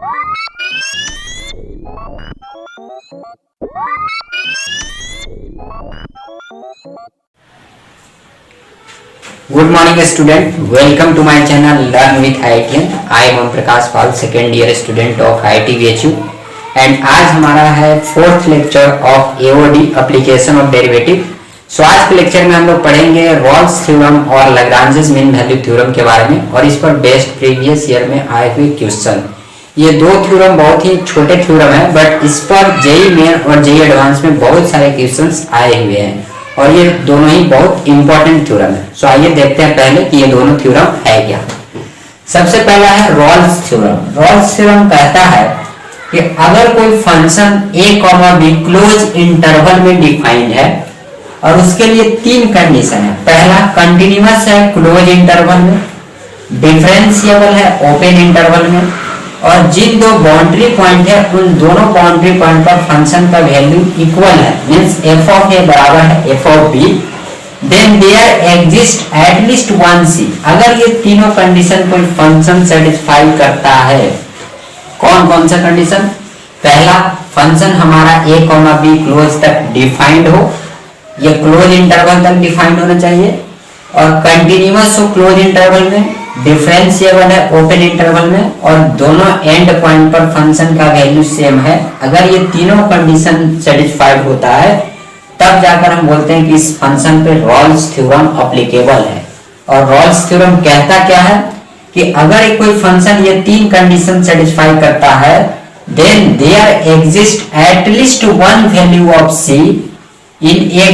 Good morning student, welcome to my channel Learn with IITian. I am Prakash Pal, second year student of IIT VHU and आज हमारा है fourth lecture of AOD application of derivative. So आज के lecture में हम लोग पढ़ेंगे Rolle's theorem और लैग्रांजेस मीन वैल्यू थ्योरम के बारे में और इस पर बेस्ड प्रीवियस ईयर में आए हुए क्वेश्चन। ये दो थ्योरम बहुत ही छोटे थ्योरम है बट इस पर जेई मेन और जेई एडवांस में बहुत सारे क्वेश्चंस आए हुए हैं और ये दोनों ही बहुत इंपॉर्टेंट थ्योरम है। सो आइए देखते हैं पहले कि ये दोनों थ्योरम है क्या। सबसे पहला है रॉल्स थ्योरम। रॉल्स थ्योरम कहता है कि अगर कोई function a, b close interval में डिफाइंड है और उसके लिए तीन कंडीशन है। पहला कंटिन्यूअस है क्लोज इंटरवल में, डिफरेंशिएबल है ओपन इंटरवल में और जिन दो बाउंड्री पॉइंट है उन दोनों बाउंड्री पॉइंट पर फंक्शन का वैल्यू इक्वल है मींस f ऑफ a बराबर है f of b, then there exist at least one c। अगर ये तीनों कंडीशन कोई फंक्शन सेटिस्फाई करता है, कौन कौन सा कंडीशन? पहला फंक्शन हमारा a, b क्लोज तक डिफाइंड हो, ये क्लोज इंटरवल तक डिफाइंड होना चाहिए और कंटिन्यूअस हो क्लोज इंटरवल में, डिफरेंशिएबल है ओपन इंटरवल में और दोनों एंड पॉइंट पर फंक्शन का वैल्यू सेम है। अगर ये तीनों कंडीशन सेटिस्फाइड होता है तब जाकर हम बोलते हैं कि इस फंक्शन पे रॉल्स थ्योरम एप्लीकेबल है। और रॉल्स थ्योरम कहता क्या है कि अगर एक कोई फंक्शन ये तीन कंडीशन सेटिस्फाई करता है then there exist at least one value of c in a,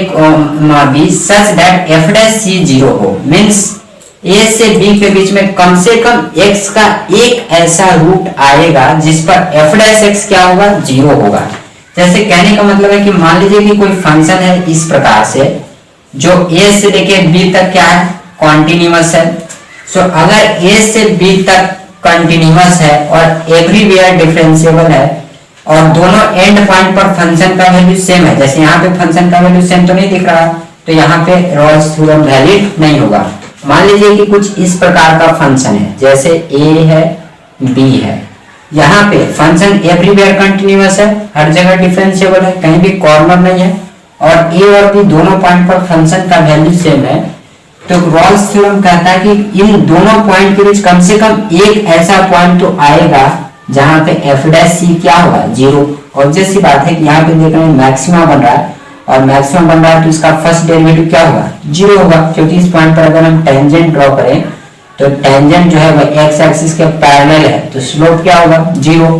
b such that f dash c 0 हो। मींस a से b के बीच में कम से कम x का एक ऐसा रूट आएगा जिस पर f डैश x क्या होगा? 0 होगा। जैसे कहने का मतलब है कि मान लीजिए कि कोई फंक्शन है इस प्रकार से जो a से लेके b तक क्या है? कॉन्टिन्यूअस है। सो अगर a से b तक कंटिन्यूअस है और एवरीवेयर डिफरेंशिएबल है और दोनों एंड पॉइंट पर फंक्शन का वैल्यू सेम है, जैसे यहाँ पे फंक्शन का वैल्यू सेम तो नहीं दिख रहा तो यहाँ पे रॉल्स थ्योरम वैलिड नहीं होगा। मान लीजिए कि कुछ इस प्रकार का फंक्शन है जैसे a है b है, यहाँ पे फंक्शन एवरीवेयर कंटिन्यूअस है, हर जगह डिफरेंशिएबल है, कहीं भी कॉर्नर नहीं है और a और b दोनों पॉइंट पर फंक्शन का वैल्यू सेम है, तो रॉल्स थ्योरम कहता है कि इन दोनों पॉइंट के बीच कम से कम एक ऐसा पॉइंट तो आएगा जहां पे f डैश c क्या होगा? 0। और जैसी बात है कि यहाँ पे देख रहे हैं मैक्सिमा बन रहा है और मैक्सिमम बन रहा है तो इसका फर्स्ट डेरिवेटिव क्या होगा? 0 होगा, क्योंकि इस पॉइंट पर अगर हम टेंजेंट ड्रॉ करें तो टेंजेंट जो है वह एक्स एक्सिस के पैरेलल है तो स्लोप क्या होगा? 0।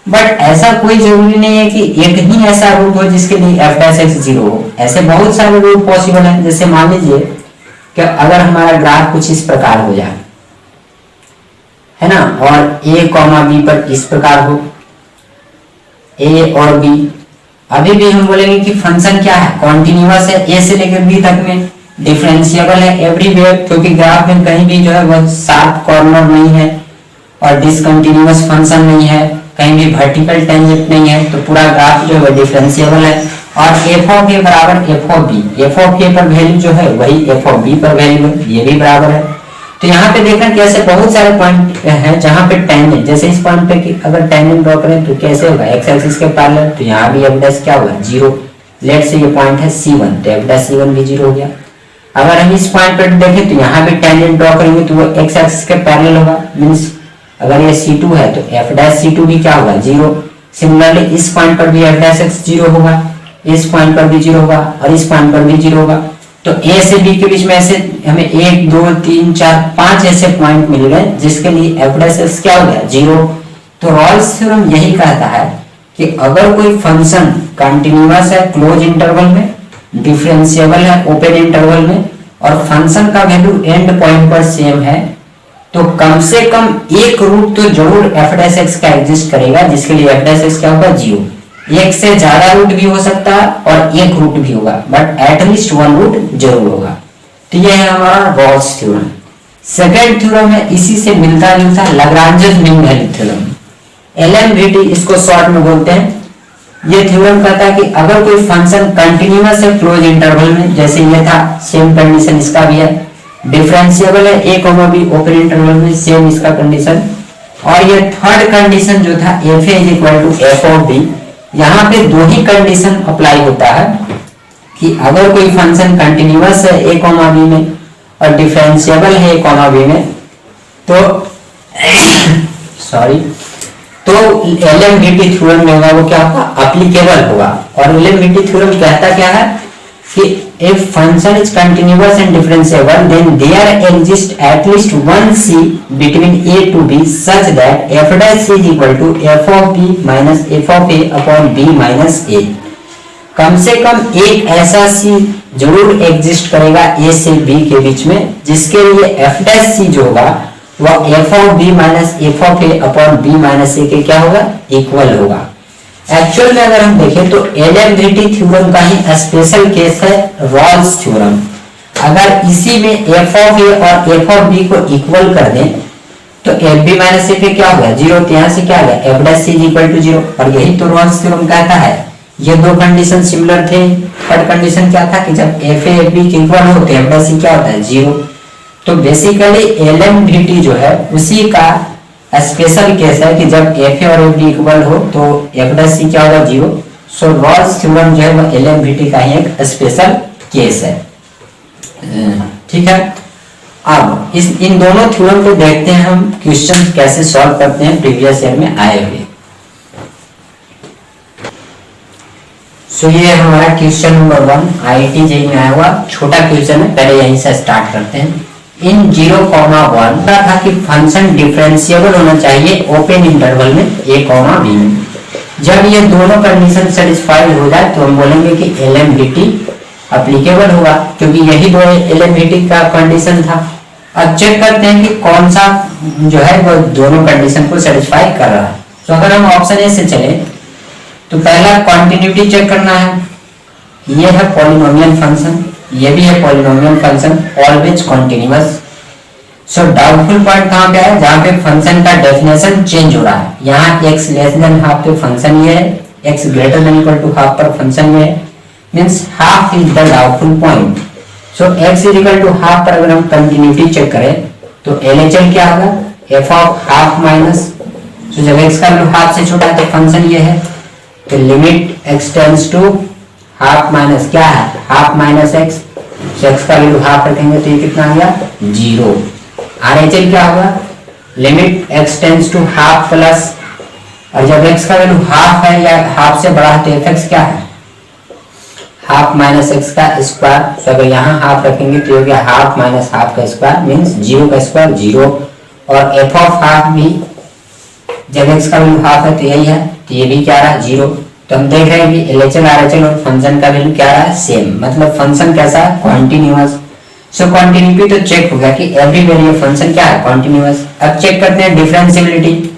बट ऐसा कोई जरूरी नहीं है कि एक ही ऐसा रूट हो जिसके लिए f डैश x 0 हो। ऐसे बहुत सारे रूट पॉसिबल हैं। जैसे मान लीजिए कि अगर हमारा ग्राफ कुछ इस प्रकार हो जाए है ना और a, b पर इस प्रकार हो a और b, अभी भी हम बोलेंगे कि फंक्शन क्या है? कॉन्टिन्यूअस है, a से लेकर b तक में, डिफरेंशिएबल है एवरीवेयर क्योंकि ग्राफ में कहीं भी जो है वह शार्प कॉर्नर नहीं है और डिसकंटिन्यूअस फंक्शन नहीं है, कहीं भी वर्टिकल टेंजेंट नहीं है, तो पूरा ग्राफ जो है वह डिफरेंशिएबल है और f ऑफ a बराबर f of b, f of a पर वैल्यू जो है वही f ऑफ b पर वैल्यू है, ये भी बराबर है। तो यहाँ पे देखना कि ऐसे बहुत सारे पॉइंट हैं जहाँ पे टेंजेंट, जैसे इस पॉइंट पे कि अगर टेंजेंट ड्रॉ करें तो कैसे होगा? एक्स एक्सिस के पैरेलल, तो यहाँ भी f डैश क्या होगा? 0। लेट से ये पॉइंट है c1 तो f डैश c1 भी 0 हो गया। अगर हम इस पॉइंट पर देखें तो यहाँ भी टेंजेंट ड्रॉ करेंगे तो वो एक्स एक्सिस के पैरेलल होगा, मींस अगर ये c2 है तो f डैश c2 भी क्या होगा? 0। सिमिलरली इस पॉइंट पर भी f डैश x 0 होगा, इस पॉइंट पर भी 0 होगा और इस पॉइंट पर भी 0 होगा। तो a से b के बीच में ऐसे हमें 1 2 3 4 5 ऐसे पॉइंट मिल गए जिसके लिए f डैश x क्या हो गया? 0। तो रॉल्स थ्योरम यही कहता है कि अगर कोई फंक्शन कंटिन्यूअस है क्लोज इंटरवल में, डिफरेंशिएबल है ओपन इंटरवल में और फंक्शन का वैल्यू एंड पॉइंट पर सेम है तो कम से कम एक रूट तो जरूर f डैश x का एग्जिस्ट करेगा जिसके लिए f डैश x क्या होगा? 0। एक से ज्यादा रूट भी हो सकता है और एक रूट भी होगा बट एटलीस्ट वन रूट जरूर होगा। तो यह है हमारा रॉल्स थ्योरम। सेकेंड थ्योरम है इसी से मिलता जुलता Lagrange's mean value theorem, LMVT इसको शॉर्ट में बोलते हैं। ये थ्योरम कहता है कि अगर कोई फंक्शन कंटिन्यूअस है क्लोज इंटरवल में, जैसे ये था सेम कंडीशन इसका भी है, डिफरेंशिएबल है a, b ओपन इंटरवल में, सेम इसका कंडीशन और ये थर्ड कंडीशन जो था f a is equal to f of b, यहाँ पे दो ही कंडीशन अप्लाई होता है कि अगर कोई फंक्शन कंटिन्यूअस है ए कॉमा बी में और डिफरेंशिएबल है ए कॉमा बी में तो सॉरी तो एलएमडीटी थ्योरम में होगा वो क्या होगा, एप्लीकेबल होगा। और एलएमडीटी थ्योरम कहता क्या है कि if function is continuous and differentiable then there exists at least one c between a to b such that f dash c is equal to f of b minus f of a upon b minus a। कम से कम एक ऐसा c जरूर exist करेगा a से b के बीच में जिसके लिए f dash c जो होगा वह f of b minus f of a upon b minus a के क्या होगा, इक्वल होगा। एक्चुअल में अगर हम देखें तो एलएमडीटी थ्योरम का ही स्पेशल केस है रॉल्स थ्योरम। अगर इसी में एफ ऑफ ए और एफ ऑफ बी को इक्वल कर दें तो f b minus f a क्या होगा, जीरो। तो यहाँ से क्या आ गया, f dash c is equal to zero. और यही तो रॉल्स थ्योरम कहता है। ये दो कंडीशन सिमिलर थे। थर्ड कंडीशन क्या था कि जब एफ ए एफ बी के इक्वल हो तो एफ डैश सी क्या होता है, जीरो। तो बेसिकली एलएमडीटी जो है उसी का स्पेशल केस है कि जब एफ ए और एफ बी इक्वल हो तो एफ डैश सी क्या होगा, जीरो। सो रॉल्स थ्योरम जो है वो एलएमडीटी का ही एक स्पेशल केस है। ठीक है, अब इन दोनों थ्योरम को देखते हैं हम क्वेश्चन कैसे सॉल्व करते हैं प्रीवियस ईयर में आए हुए। सो ये हमारा क्वेश्चन नंबर 1 आईआईटी जेईई में आया हुआ छोटा क्वेश्चन है। पहले यहीं से स्टार्ट करते हैं। इन 0,1 था कि फंक्शन डिफरेंशिएबल होना चाहिए ओपन इंटरवल में a, b में। जब ये दोनों कंडीशन सेटिस्फाइड हो जाए तो हम बोलेंगे कि एलएमडीटी एप्लीकेबल होगा, क्योंकि यही दो एलएमडीटी का कंडीशन था। अब चेक करते हैं कि कौन सा जो है वो दोनों कंडीशन को सेटिस्फाई कर रहा है। तो अगर हम ऑप्शन ए से चले तो पहला कॉन्टिन्यूटी चेक करना है। ये है पॉलिनोमियल फंक्शन, ये भी है पॉलिनोमियल फंक्शन, ऑलवेज कॉन्टिन्यूअस। सो डाउटफुल पॉइंट कहाँ पे है, जहाँ पे फंक्शन का डेफिनेशन चेंज हो रहा है। यहाँ x लेस देन हाफ पे फंक्शन ये है, x greater than equal to half पर फंक्शन ये है, means half is the doubtful point. So x is equal to half पर अगर हम कंटिन्यूटी चेक करें तो LHL क्या होगा, f ऑफ हाफ माइनस। सो जब x का वैल्यू हाफ से छोटा है तो फंक्शन ये है, तो limit x tends to half minus क्या है, हाफ माइनस एक्स। एक्स का वैल्यू हाफ रखेंगे तो ये कितना आ गया, जीरो। आरएचएल क्या होगा, limit x tends to half plus, और जब x का वैल्यू हाफ है या हाफ से बड़ा है तो fx क्या है, हाफ माइनस एक्स का स्क्वायर। तो अगर यहाँ हाफ रखेंगे तो ये गया हाफ माइनस हाफ का स्क्वायर, मीन्स जीरो का स्क्वायर जीरो। और एफ ऑफ हाफ भी जब x का वैल्यू हाफ है तो यही है, तो ये भी क्या रहा, जीरो। तो हम देख रहे हैं कि एलएचएल आरएचएल और फंक्शन का वैल्यू क्या रहा है, सेम। मतलब फंक्शन कैसा है, कॉन्टिन्यूअस। सो कॉन्टिन्यूटी तो चेक हो गया कि एवरीवेयर ये फंक्शन क्या है, कॉन्टिन्यूअस। अब चेक करते हैं डिफरेंशिएबिलिटी।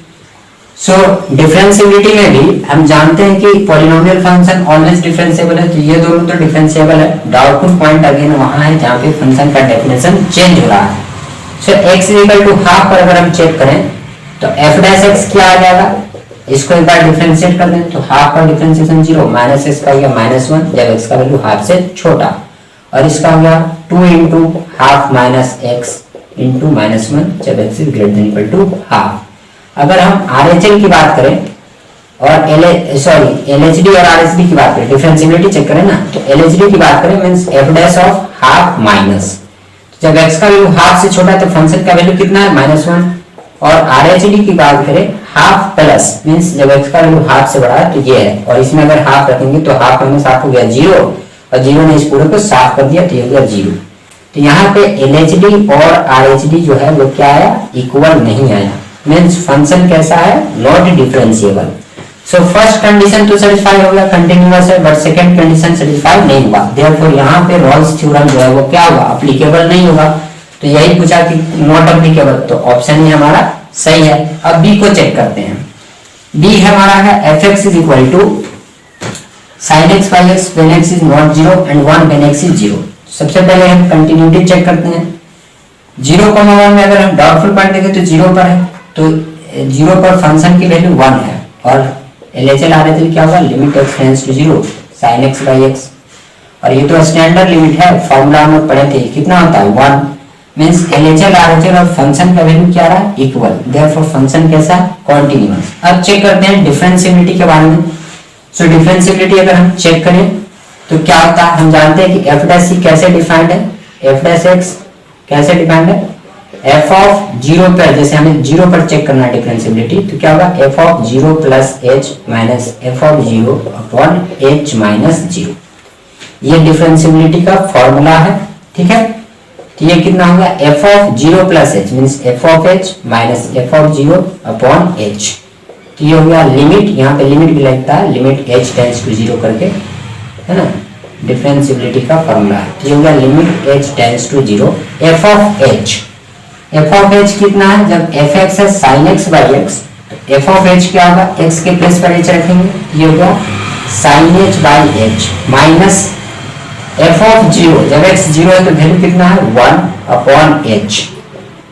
सो डिफरेंशिएबिलिटी में भी हम जानते हैं कि पॉलिनोमियल फंक्शन ऑलवेज डिफरेंशिएबल है, तो ये दोनों तो डिफरेंशिएबल है। डाउटफुल पॉइंट अगेन वहां है जहाँ पे फंक्शन का डेफिनेशन चेंज हो रहा है। सो x इक्वल टू हाफ पर अगर हम चेक करें तो f डैश x क्या आ जाएगा, इसको एक बार डिफरेंशिएट कर दें तो हाफ का डिफरेंशिएशन जीरो, माइनस एक्स का हो गया माइनस वन जब एक्स का वैल्यू हाफ से छोटा, और इसका हो गया 2 into half minus X into minus one जब X is greater than equal to half. अगर हम आरएचएल की बात करें और एलएचडी और आरएचडी की बात करें, डिफरेंशिएबिलिटी चेक करें ना, तो एलएचडी की बात करें means F dash of half minus, जब एक्स का वैल्यू हाफ से छोटा है तो फंक्शन का वैल्यू कितना है, माइनस वन। और आरएचडी की बात करें हाफ प्लस, मींस जब एक्स का वैल्यू हाफ से बड़ा है तो ये है, और इसमें अगर हाफ रखेंगे तो हाफ माइनस हाफ हो गया जीरो, और जीरो ने इस पूरे को साफ कर दिया तो ये हो गया जीरो। तो यहाँ पे एलएचडी और आरएचडी जो है वो क्या आया, इक्वल नहीं आया, मींस फंक्शन कैसा है, not differentiable. So first condition तो सेटिस्फाई हो गया, कंटिन्यूअस है, बट सेकंड कंडीशन सेटिस्फाई नहीं हुआ। देयरफॉर यहाँ पे रॉल्स थ्योरम जो है वो क्या होगा, एप्लीकेबल नहीं होगा। तो यही पूछा कि नॉट एप्लीकेबल, तो ऑप्शन ही हमारा सही है। अब बी को चेक करते हैं। बी हमारा है fx is equal to sin x by x when x is not zero and 1 when x is zero। सबसे पहले हम कंटिन्यूटी चेक करते हैं। 0,1 में अगर हम डाउटफुल पॉइंट देखें तो जीरो पर है, तो जीरो पर फंक्शन की वैल्यू 1 है, और एलएचएल आरएचएल क्या होगा, limit x tends to 0 sin x by x, और ये तो स्टैंडर्ड लिमिट है, फॉर्मूला हम पढ़े थे, कितना होता है 1। मींस LHL RHL और फंक्शन का वैल्यू क्या रहा, इक्वल, देयरफॉर फंक्शन कैसा, कॉन्टिन्यूअस। अब चेक करते हैं डिफरेंशिएबिलिटी के बारे में। सो डिफरेंशिएबिलिटी अगर हम चेक करें तो क्या होता है, हम जानते हैं कि f' कैसे डिफाइंड है, f' कैसे डिफाइंड है, f ऑफ 0 पर, जैसे हमें 0 पर चेक करना है डिफरेंशिएबिलिटी, तो क्या होगा, f of 0 plus h minus f of 0 upon h minus 0। ये डिफरेंशिएबिलिटी का फॉर्मूला है, ठीक है। तो ये कितना होगा, f of 0 plus h means f of h minus f of 0 upon h। तो ये हो गया लिमिट, यहाँ पे लिमिट भी लगता है, लिमिट h टेंड्स टू 0 करके, है ना, डिफरेंशिएबिलिटी का फॉर्मूला। तो ये हो गया limit h tends to 0 f of h। f of h कितना है, जब fx है sin x by x, f of h क्या होगा, x के प्लेस पर h रखेंगे, ये होगा sin h by h minus f of 0, जब x 0 है तो वैल्यू कितना है 1 अपॉन h।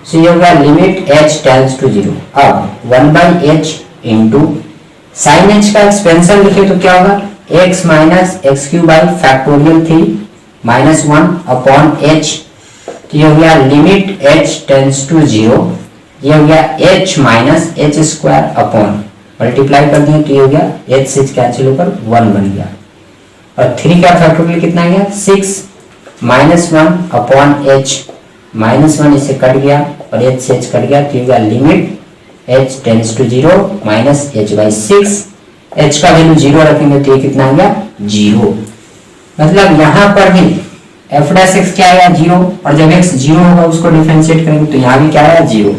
सो ये होगा लिमिट h टेंड्स टू 0। अब 1 by h into sin h का एक्सपेंशन लिखे तो क्या होगा, x minus x Q by factorial 3 minus 1 upon h। तो ये हो गया लिमिट h टेंड्स टू 0, ये हो गया h minus H square upon, multiply कर दिए तो ये हो गया h से कैंसिल होकर 1 बन गया, और 3 का फैक्टोरियल कितना गया 6 माइनस 1 अपॉन h, माइनस 1 इससे कट गया और h से h कट गया, तो ये हो गया limit h tends to 0 minus h by 6। h का वैल्यू 0 रखेंगे तो ये कितना आ गया 0। मतलब यहाँ पर भी f' क्या आया 0, और जब x 0 होगा उसको डिफरेंशिएट करेंगे तो यहाँ भी क्या आया 0।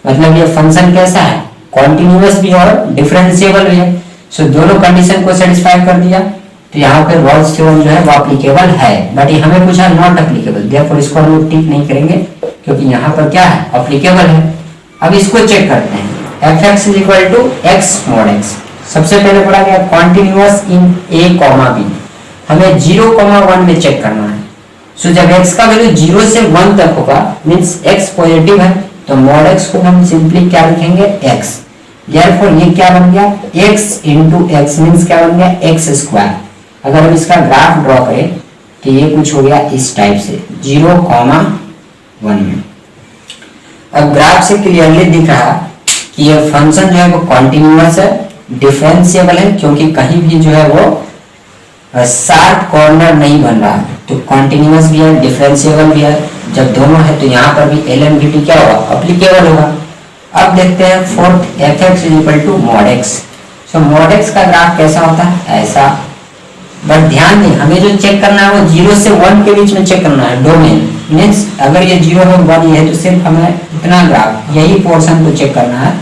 मतलब ये फंक्शन कैसा है, कॉन्टिन्यूअस भी और डिफरेंशिएबल भी है। सो दोनों कंडीशन को सेटिस्फाई कर दिया, तो यहाँ पे रॉल्स थ्योरम जो है वो एप्लीकेबल है, बट ये हमें पूछा नॉट एप्लीकेबल, देयरफॉर इसको हम लोग टिक नहीं करेंगे क्योंकि यहाँ पर क्या है, एप्लीकेबल है। अब इसको चेक करते हैं, fx is equal to x mod x। सबसे पहले पढ़ा गया continuous in a comma b, हमें 0,1 में चेक करना है। सो जब x का वैल्यू 0 से 1 तक होगा मींस x पॉजिटिव है, तो mod x को हम सिंपली क्या लिखेंगे x, देयरफॉर ये क्या बन गया x इंटू x मींस क्या बन गया x स्क्वायर। अगर हम इसका ग्राफ ड्रॉ करें तो ये कुछ हो गया इस टाइप से 0,1 में। अब ग्राफ से क्लियरली दिख रहा कि ये फंक्शन जो है वो कॉन्टिन्यूअस है, डिफरेंशिएबल है, क्योंकि कहीं भी जो है वो शार्प कॉर्नर नहीं बन रहा, तो कॉन्टिन्यूअस भी है डिफरेंशिएबल भी है। जब दोनों है तो यहाँ पर भी LMDT क्या होगा, एप्लीकेबल होगा। अब देखते हैं fourth, fx is equal to mod x। सो mod x का ग्राफ कैसा होता है, ऐसा, बट ध्यान दें हमें जो चेक करना है वो 0 से 1 के बीच में चेक करना है, डोमेन मींस अगर ये 0 है 1 ये है तो सिर्फ हमें इतना ग्राफ, यही पोर्शन को चेक करना है,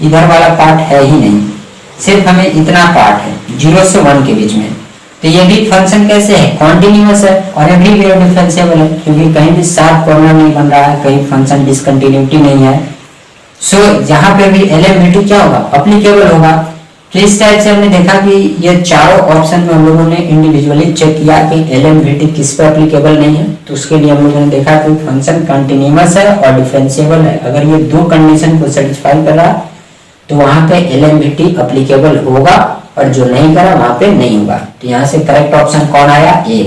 इधर वाला पार्ट है ही नहीं, सिर्फ हमें इतना पार्ट है 0 से 1 के बीच में। तो ये भी फंक्शन कैसे है, कॉन्टिन्यूअस है और एवरीवेयर डिफरेंशिएबल है, क्योंकि कहीं भी शार्प कॉर्नर नहीं बन रहा है, कहीं फंक्शन डिसकंटिन्यूटी नहीं है। सो यहाँ पे भी LMDT क्या होगा, एप्लीकेबल होगा। तो इस टाइप से हमने देखा कि ये चारों ऑप्शन में हम लोगों ने इंडिविजुअली चेक किया कि LMDT किस पे एप्लीकेबल नहीं है, तो उसके लिए हम लोगों ने देखा कि फंक्शन कंटिन्यूअस है और डिफरेंशिएबल है। अगर ये दो कंडीशन को सेटिस्फाई कर रहा तो वहां पे LMDT एप्लीकेबल होगा, और जो नहीं करा वहां पे नहीं होगा। तो यहाँ से करेक्ट ऑप्शन कौन आया, ए।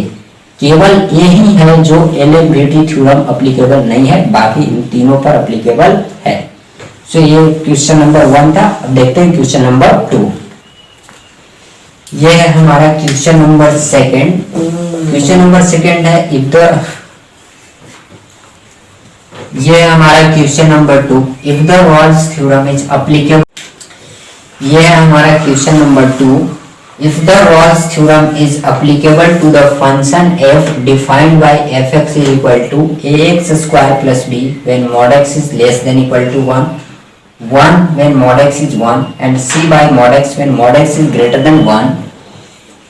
केवल ए ही है जो LMDT थ्योरम एप्लीकेबल नहीं है, बाकी इन तीनों पर एप्लीकेबल है। सो ये क्वेश्चन नंबर 1 था। अब देखते हैं क्वेश्चन नंबर 2। ये है हमारा क्वेश्चन नंबर 2। क्वेश्चन नंबर 2 है इफ द, ये है हमारा question number 2, if the Rolle's theorem is applicable. ये है हमारा question number 2, if the Rolle's theorem is applicable to the function f defined by fx is equal to ax square plus b when mod x is less than equal to 1 when mod x is 1 and c by mod x when mod x is greater than 1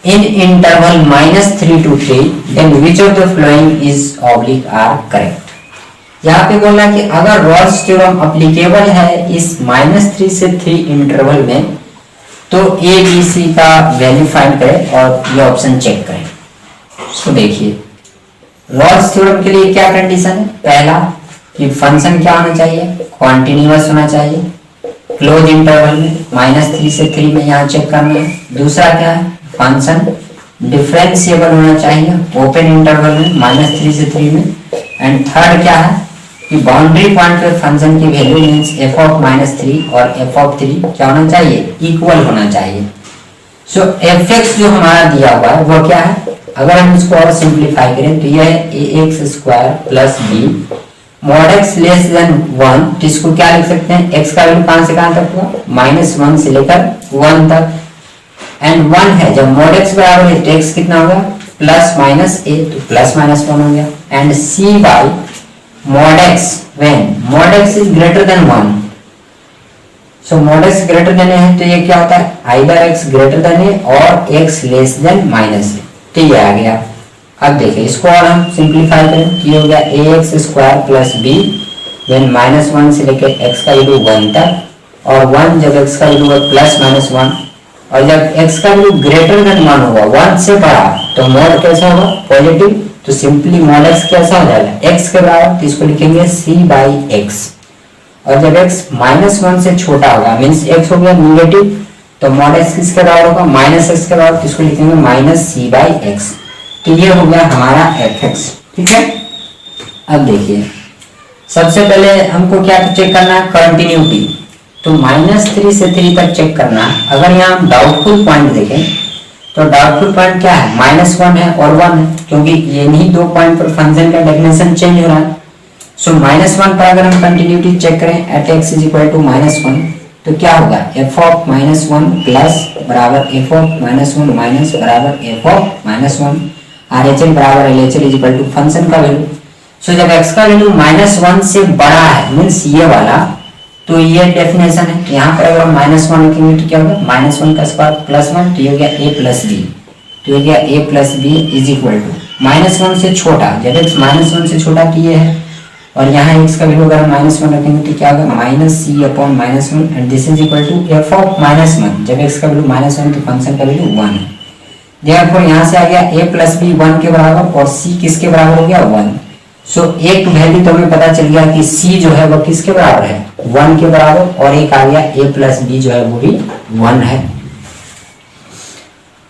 in interval -3 to 3, then which of the following is oblique are correct। यहाँ पे बोलना कि अगर Rawls theorem applicable है इस -3 से 3 interval में, तो ए बी सी का वैल्यू फाइंड करें और ये ऑप्शन चेक करें। तो देखिए रॉल्स थ्योरम के लिए क्या कंडीशन है, पहला कि फंक्शन क्या होना चाहिए, कॉन्टिन्यूअस होना चाहिए क्लोज इंटरवल में, -3 से 3 में यहाँ चेक करना है। दूसरा क्या है, फंक्शन डिफरेंशिएबल होना चाहिए ओपन इंटरवल में -3 से 3 में। एंड थर्ड क्या है, कि बाउंड्री पॉइंट पे फंक्शन की वैल्यू मींस एफ ऑफ -3 और एफ ऑफ 3 क्या होना चाहिए, इक्वल होना चाहिए। सो एफ एक्स जो हमारा दिया हुआ है वो क्या है, अगर हम इसको और सिंप्लीफाई करें तो यह है A x square plus B mod X less than 1, तो इसको क्या लिख सकते हैं, एक्स का वैल्यू कहां से कहां तक हुआ, -1 से लेकर 1 तक, एंड 1 है, जब मॉड एक्स बराबर है तो एक्स कितना होगा प्लस माइनस ए, तो प्लस माइनस 1 हो गया, and c by mod x when mod x is greater than 1, so mod x greater than है तो ये क्या होता है, either x greater than a और x less than minus a, तो ये आ गया। अब देखिए इसको और हम सिंप्लीफाई करें तो ये हो गया a x square plus b when -1 से लेकर एक्स का वैल्यू 1 तक, और 1 जब एक्स का वैल्यू प्लस माइनस 1, और जब एक्स का वैल्यू ग्रेटर देन 1 होगा, 1 से बड़ा, तो मॉड कैसा होगा पॉजिटिव, तो सिंपली मॉड एक्स कैसा हो जाएगा एक्स के बराबर, तो इसको लिखेंगे सी बाई एक्स, और जब x -1 से छोटा होगा मींस x हो गया निगेटिव, तो मॉड x किसके बराबर होगा -x के बराबर, तो इसको लिखेंगे -c/x, तो ये हो गया हमारा fx। ठीक है, अब देखिए सबसे पहले हमको क्या चेक करना है, कंटिन्यूटी, तो -3 से 3 तक चेक करना है। अगर यहाँ हम डाउटफुल पॉइंट देखें तो डाउटफुल पॉइंट क्या है, -1 है और 1 है, क्योंकि ये नहीं दो पॉइंट पर फंक्शन का डेफिनेशन चेंज हो रहा है। सो -1 पर अगर हम कंटिन्यूटी चेक करें at x is equal to -1, तो क्या होगा f ऑफ -1 प्लस बराबर f ऑफ -1 माइनस बराबर f ऑफ -1, RHL बराबर LHL is equal to function का वैल्यू। सो जब x का वैल्यू -1 से बड़ा है मींस ये वाला, तो ये डेफिनेशन है, यहाँ पर अगर हम -1 रखेंगे तो क्या होगा, -1 का स्क्वायर प्लस 1, तो ये हो गया a प्लस बी, तो ये गया a plus b is equal to -1 से छोटा, जब x -1 से छोटा तो ये है, और यहाँ x का वैल्यू अगर हम -1 रखेंगे तो क्या होगा -c/-1, and this is equal to f of -1, जब x का वैल्यू -1 तो फंक्शन का वैल्यू 1 है, देयरफॉर यहाँ से आ गया a प्लस बी 1 के बराबर, और c किसके बराबर हो गया 1। सो एक वैल्यू तो हमें पता चल गया कि c जो है वो किसके बराबर है 1 के बराबर, और एक आ गया a प्लस बी जो है वो भी 1 है।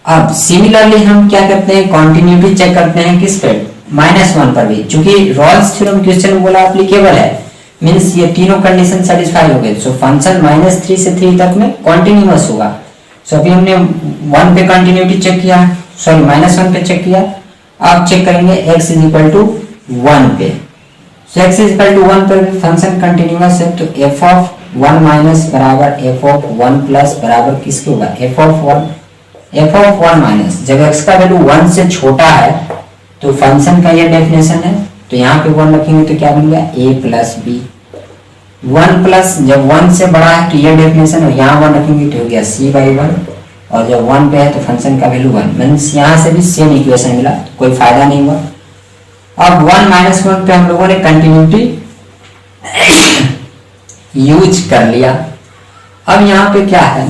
अब सिमिलरली हम क्या करते हैं, कंटिन्यूटी चेक करते हैं किस पे, -1 पर भी, चूंकि रॉल्स थ्योरम क्वेश्चन बोला एप्लीकेबल है मींस ये तीनों कंडीशन सेटिस्फाई हो गए, सो फंक्शन -3 से 3 तक में कंटिन्यूअस होगा। सो अभी हमने 1 पे कंटिन्यूटी चेक किया, सॉरी -1 पे चेक किया, अब चेक करेंगे x इज इक्वल टू 1 पे, सो x इज इक्वल टू 1 पर फंक्शन कंटिन्यूअस है, तो f ऑफ 1 माइनस बराबर f ऑफ 1 प्लस बराबर किसके होगा, f ऑफ 1 माइनस, जब x का वैल्यू 1 से छोटा है तो फंक्शन का ये डेफिनेशन है, तो यहाँ पे 1 रखेंगे तो क्या बन गया a प्लस बी, 1 प्लस जब 1 से बड़ा है तो ये डेफिनेशन, और यहाँ 1 रखेंगे तो हो गया c/1, और जब 1 पे है तो फंक्शन का वैल्यू 1, मींस यहाँ से भी सेम इक्वेशन मिला, तो कोई फायदा नहीं हुआ। अब 1 -1 पे हम लोगों ने कंटिन्यूटी यूज कर लिया। अब यहाँ पे क्या है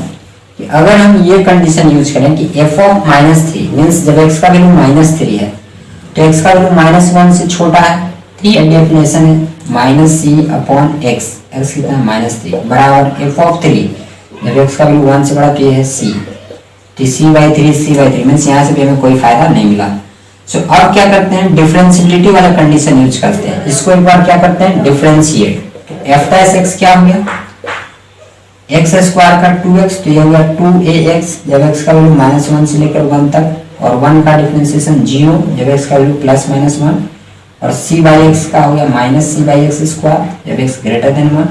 कि अगर हम ये कंडीशन यूज करें कि f ऑफ -3 मींस जब x का वैल्यू -3 है तो x का वैल्यू -1 से छोटा है, ये डेफिनेशन है -c/x, x कितना -3 बराबर f ऑफ 3, जब x का वैल्यू 1 से बड़ा तो ये है c, तो c/3 मींस यहाँ से भी हमें कोई फायदा नहीं मिला। सो अब क्या करते हैं, डिफरेंशिएबिलिटी वाला कंडीशन यूज करते हैं, इसको एक बार क्या करते हैं डिफरेंशिएट, तो f' क्या हो गया x स्क्वायर का 2x, तो ये हो गया 2ax, जब x का वैल्यू -1 से लेकर 1 तक, और 1 का डिफरेंशिएशन 0 जब x का वैल्यू +-1, और c/x का हो गया -c/x स्क्वायर जब x ग्रेटर देन 1,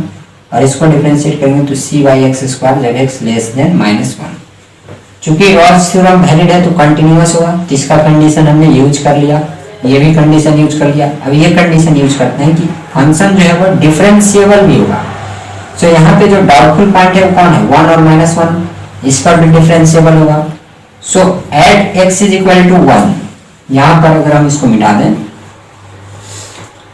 और इसको डिफरेंशिएट करेंगे तो c/x स्क्वायर जब x लेस देन -1। चूंकि रॉल्स थ्योरम वैलिड है तो कंटिन्यूअस होगा, तो इसका कंडीशन हमने यूज कर लिया, ये भी कंडीशन यूज कर लिया। अब ये कंडीशन यूज करते हैं कि फंक्शन जो है वो डिफरेंशिएबल भी होगा। सो यहाँ पे जो डाउटफुल पॉइंट है वो कौन है 1 और -1, इस पर भी डिफरेंशिएबल होगा। So at x is equal to 1, यहाँ पर अगर हम इसको मिटा दें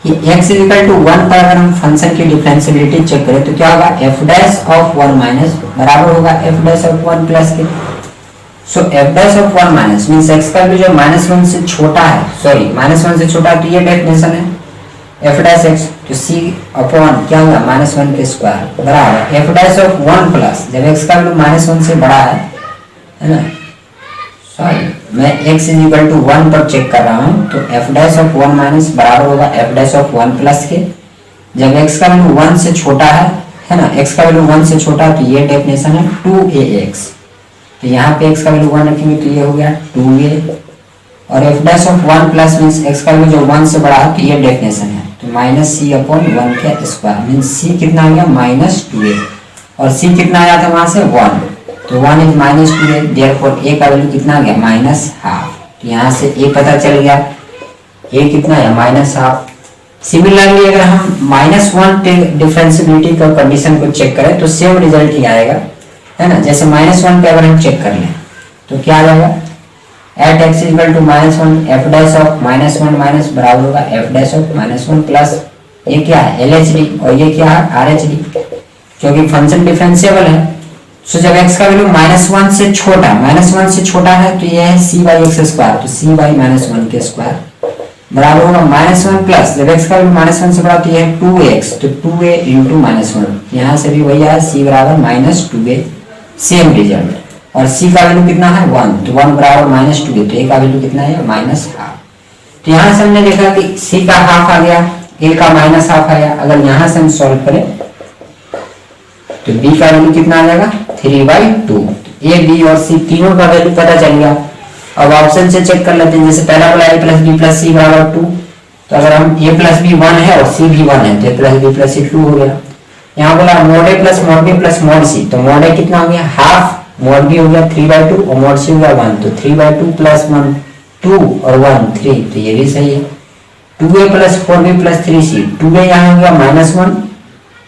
कि x इज इक्वल टू 1 पर अगर हम फंक्शन की डिफरेंशिएबिलिटी चेक करें तो क्या होगा f' ऑफ 1 माइनस बराबर होगा f' ऑफ 1 प्लस के। सो f' of 1 minus means x का वैल्यू जो -1 से छोटा है, सॉरी -1 से छोटा, तो ये डेफिनेशन है f' तो c अपॉन क्या होगा -1 के स्क्वायर बराबर f' ऑफ 1 प्लस, जब x का वैल्यू -1 से बड़ा है ना, सॉरी मैं x इज इक्वल टू 1 पर चेक कर रहा हूँ, तो f' ऑफ 1 माइनस बराबर होगा f' ऑफ 1 प्लस के, जब x का वैल्यू 1 से छोटा है ना, x का वैल्यू 1 से छोटा, तो ये डेफिनेशन है 2ax। तो यहाँ पे x का वैल्यू 1 रखेंगे तो ये हो गया 2a, और f dash of 1 plus means x का वैल्यू जो 1 से बड़ा है तो ये डेफिनेशन है, तो माइनस सी अपॉन 1 का स्क्वायर मीन्स c कितना आ गया माइनस 2a, और c कितना आया था वहां से 1, तो 1 is minus 2a, therefore a का वैल्यू कितना आ गया माइनस हाफ। तो यहाँ से a पता चल गया, a कितना है माइनस हाफ। सिमिलरली अगर हम -1 डिफरेंशिएबिलिटी का कंडीशन को चेक करें तो सेम रिजल्ट ही आएगा, है ना। जैसे -1 पे अगर हम चेक कर लें तो क्या आ जाएगा, at x equal to -1 f dash of -1 minus बराबर होगा f डैश ऑफ -1 प्लस ये क्या है LHD और ये क्या है RHD, क्योंकि फंक्शन डिफरेंशिएबल है। सो जब x का वैल्यू -1 से छोटा है तो ये है c बाई एक्स स्क्वायर, तो c बाई -1 के स्क्वायर बराबर होगा -1 प्लस, जब x का वैल्यू -1 से बड़ा तो ये है 2x, तो 2a इंटू -1, यहाँ से भी वही आया c बराबर -2a, सेम रिजल्ट। और c का वैल्यू कितना है 1, तो 1 बराबर -2a, तो a का वैल्यू कितना है -हाफ। तो यहाँ से हमने देखा कि c का हाफ आ गया, a का -हाफ आया। अगर यहाँ से हम सॉल्व करें तो b का वैल्यू कितना आ जाएगा 3/2, a b और c तीनों का वैल्यू पता चल गया। अब ऑप्शन से चेक कर लेते हैं, जैसे पहला बोला a प्लस बी प्लस सी बराबर 2, तो अगर हम a प्लस बी 1 है और c भी 1 है तो a प्लस बी प्लस सी 2 हो गया। यहाँ बोला mode a plus mode b plus mode c, तो मोड a कितना हो गया हाफ, मोड b हो गया 3/2 और मोड c हो गया 1, तो 3/2 प्लस 1 2 और 1 3, तो ये भी सही है। 2a plus 4b plus 3c, 2a यहाँ हो गया -1,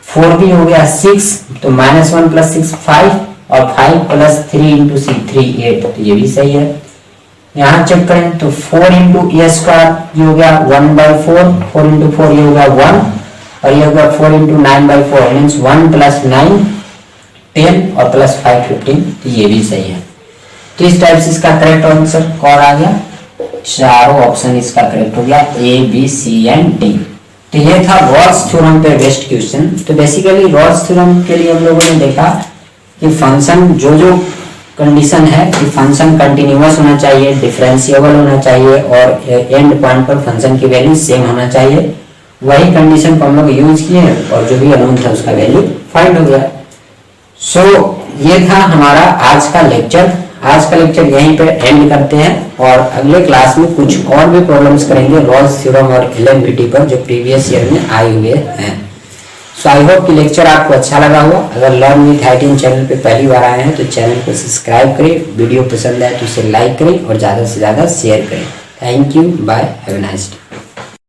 4b हो गया 6, तो -1 प्लस 6 5, और 5 प्लस 3 इंटू सी 3 8, तो ये भी सही है। यहाँ चेक करें तो 4 इंटू ए स्क्वायर ये हो गया 1/4, 4 इंटू 4 ये हो गया 1, और ये हो गया 4 इंटू 9/4 मीन्स 1 प्लस 9 10 और प्लस 5 15, तो ये भी सही है। तो इस टाइप से इसका करेक्ट आंसर कौन आ गया, चारों ऑप्शन इसका करेक्ट हो गया A B C and D। तो ये था रॉल्स थ्योरम पे बेस्ड क्वेश्चन। तो बेसिकली रॉल्स थ्योरम के लिए हम लोगों ने देखा कि फंक्शन जो कंडीशन है कि फंक्शन कंटिन्यूअस होना चाहिए, डिफरेंशिएबल होना चाहिए और एंड पॉइंट पर फंक्शन की वैल्यू सेम होना चाहिए, वही कंडीशन को हम लोग यूज किए और जो भी अननोन था उसका वैल्यू फाइंड हो गया। सो ये था हमारा आज का लेक्चर। आज का लेक्चर यहीं पे एंड करते हैं और अगले क्लास में कुछ और भी प्रॉब्लम्स करेंगे रॉल्स थ्योरम और एलएमपीटी पर जो प्रीवियस ईयर में आए हुए हैं। सो आई होप कि लेक्चर आपको अच्छा लगा होगा। अगर लर्न विथ हाइटिन चैनल पे पहली बार आए हैं तो चैनल को सब्सक्राइब करें, वीडियो पसंद आए तो उसे लाइक करें और ज़्यादा से ज़्यादा शेयर करें। Thank you, bye, have a nice day.